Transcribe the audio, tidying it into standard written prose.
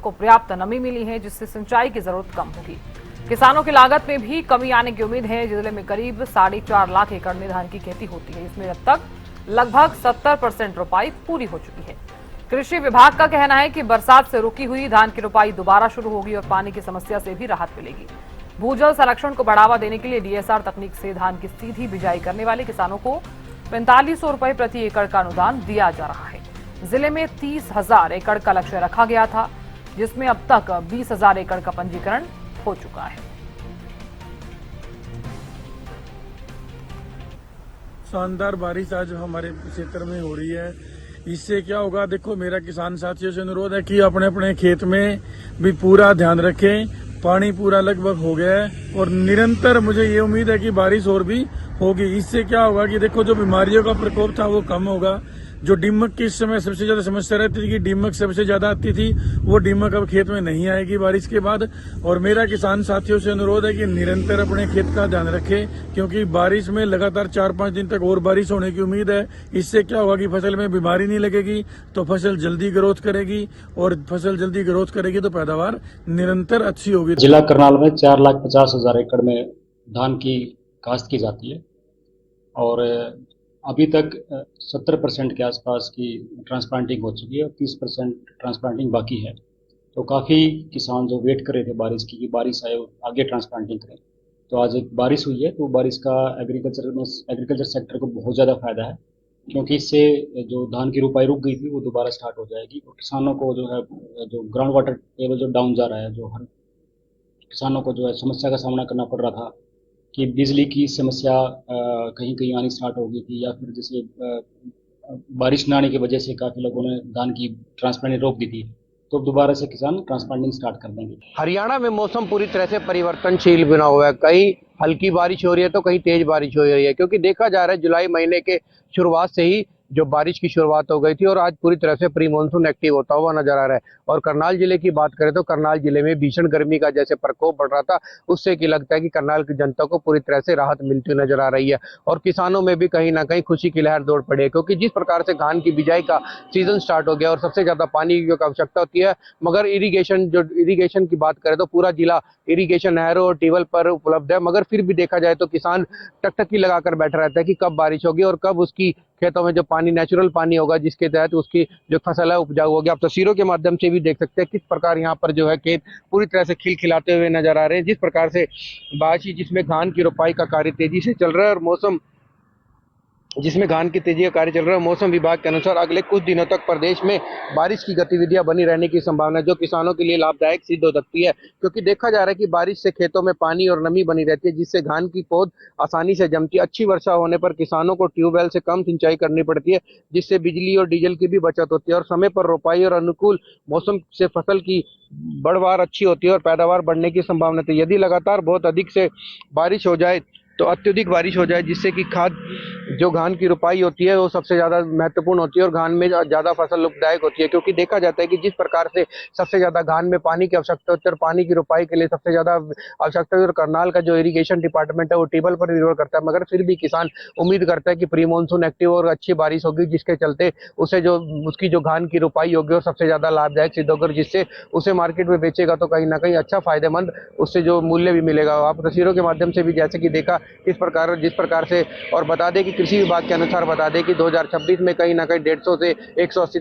को पर्याप्त नमी मिली है, जिससे सिंचाई की जरूरत कम होगी। किसानों की लागत में भी कमी आने की उम्मीद है। जिले में करीब 4.5 लाख एकड़ में धान की खेती होती है, इसमें अब तक लगभग 70% रोपाई पूरी हो चुकी है। कृषि विभाग का कहना है कि बरसात से रुकी हुई धान की रोपाई दोबारा शुरू होगी और पानी की समस्या से भी राहत मिलेगी। भूजल संरक्षण को बढ़ावा देने के लिए डीएसआर तकनीक से धान की सीधी बिजाई करने वाले किसानों को 4500 रुपए प्रति एकड़ का अनुदान दिया जा रहा है। जिले में 30,000 एकड़ का लक्ष्य रखा गया था, जिसमें अब तक 20,000 एकड़ का पंजीकरण हो चुका है। शानदार बारिश आज हमारे क्षेत्र में हो रही है। इससे क्या होगा, देखो मेरा किसान साथियों से अनुरोध है कि अपने अपने खेत में भी पूरा ध्यान रखें। पानी पूरा लगभग हो गया है और निरंतर मुझे ये उम्मीद है कि बारिश और भी होगी। इससे क्या होगा कि देखो जो बीमारियों का प्रकोप था वो कम होगा। जो दीमक की इस समय सबसे ज्यादा समस्या रहती थी कि दीमक सबसे ज्यादा आती थी, वो दीमक अब खेत में नहीं आएगी बारिश के बाद। और मेरा किसान साथियों से अनुरोध है कि निरंतर अपने खेत का ध्यान रखें, क्योंकि बारिश में लगातार 4-5 दिन तक और बारिश होने की उम्मीद है। इससे क्या होगा कि फसल में बीमारी नहीं लगेगी, तो फसल जल्दी ग्रोथ करेगी और फसल जल्दी ग्रोथ करेगी तो पैदावार निरंतर अच्छी होगी। जिला करनाल में 4,50,000 एकड़ में धान की काश्त की जाती है और अभी तक 70% के आसपास की ट्रांसप्लांटिंग हो चुकी है और 30% ट्रांसप्लांटिंग बाकी है। तो काफ़ी किसान जो वेट कर रहे थे बारिश की कि बारिश आए आगे ट्रांसप्लांटिंग करें, तो आज एक बारिश हुई है। तो बारिश का एग्रीकल्चर सेक्टर को बहुत ज़्यादा फायदा है, क्योंकि इससे जो धान की रोपाई रुक गई थी वो दोबारा स्टार्ट हो जाएगी। और किसानों को जो है, जो ग्राउंड वाटर टेबल जो डाउन जा रहा है, जो हर किसानों को जो है समस्या का सामना करना पड़ रहा था कि बिजली की समस्या कहीं कहीं आनी स्टार्ट हो गई थी, या फिर जैसे बारिश न आने की वजह से काफ़ी लोगों ने धान की ट्रांसप्लांटिंग रोक दी थी, तो दोबारा से किसान ट्रांसप्लांटिंग स्टार्ट कर देंगे। हरियाणा में मौसम पूरी तरह से परिवर्तनशील बना हुआ है। कहीं हल्की बारिश हो रही है तो कहीं तेज बारिश हो रही है, क्योंकि देखा जा रहा है जुलाई महीने के शुरुआत से ही जो बारिश की शुरुआत हो गई थी और आज पूरी तरह से प्री मानसून एक्टिव होता हुआ नजर आ रहा है। और करनाल जिले की बात करें तो करनाल जिले में भीषण गर्मी का जैसे प्रकोप बढ़ रहा था, उससे कि लगता है कि करनाल की जनता को पूरी तरह से राहत मिलती हुई नजर आ रही है। और किसानों में भी कहीं ना कहीं खुशी की लहर दौड़ पड़ी है, क्योंकि जिस प्रकार से धान की बिजाई का सीजन स्टार्ट हो गया और सबसे ज्यादा पानी की आवश्यकता होती है, मगर इरिगेशन की बात करें तो पूरा जिला इरिगेशन नहरों और ट्यूबवेल पर उपलब्ध है। मगर फिर भी देखा जाए तो किसान टकटकी लगाकर बैठा रहता है कि कब बारिश होगी और कब उसकी खेतों में जो पानी नेचुरल पानी होगा, जिसके तहत उसकी जो फसल है उपजाऊ होगी। आप तस्वीरों के माध्यम से भी देख सकते हैं किस प्रकार यहाँ पर जो है खेत पूरी तरह से खिलखिलाते हुए नजर आ रहे हैं। जिस प्रकार से बारिश जिसमें धान की रोपाई का कार्य तेजी से चल रहा है और मौसम जिसमें धान की तेजी का कार्य चल रहा है, मौसम विभाग के अनुसार अगले कुछ दिनों तक प्रदेश में बारिश की गतिविधियां बनी रहने की संभावना है, जो किसानों के लिए लाभदायक सिद्ध हो सकती है। क्योंकि देखा जा रहा है कि बारिश से खेतों में पानी और नमी बनी रहती है, जिससे धान की पौध आसानी से जमती है। अच्छी वर्षा होने पर किसानों को ट्यूबवेल से कम सिंचाई करनी पड़ती है, जिससे बिजली और डीजल की भी बचत होती है और समय पर रोपाई और अनुकूल मौसम से फसल की बढ़वार अच्छी होती है और पैदावार बढ़ने की संभावना है। यदि लगातार बहुत अधिक से बारिश हो जाए तो अत्यधिक बारिश हो जाए, जिससे कि खाद जो धान की रोपाई होती है वो सबसे ज्यादा महत्वपूर्ण होती है और धान में ज्यादा फसल लाभदायक होती है। क्योंकि देखा जाता है कि जिस प्रकार से सबसे ज्यादा धान में पानी की आवश्यकता होती है और पानी की रोपाई के लिए सबसे ज्यादा आवश्यकता है, और करनाल का जो इरिगेशन डिपार्टमेंट है वो ट्यूबवेल पर निर्भर करता है। मगर फिर भी किसान उम्मीद करता है कि प्री मानसून एक्टिव और अच्छी बारिश होगी, जिसके चलते उसे जो उसकी जो धान की रोपाई होगी और सबसे ज्यादा लाभदायक सिद्ध होगी, जिससे उसे मार्केट में बेचेगा तो कहीं ना कहीं अच्छा फायदेमंद उससे जो मूल्य भी मिलेगा। आप तस्वीरों के माध्यम से भी जैसे कि देखा जिस प्रकार से, और बता दें कि कृषि विभाग के अनुसार बता दें कि 2026 में कहीं ना कहीं 150 से 180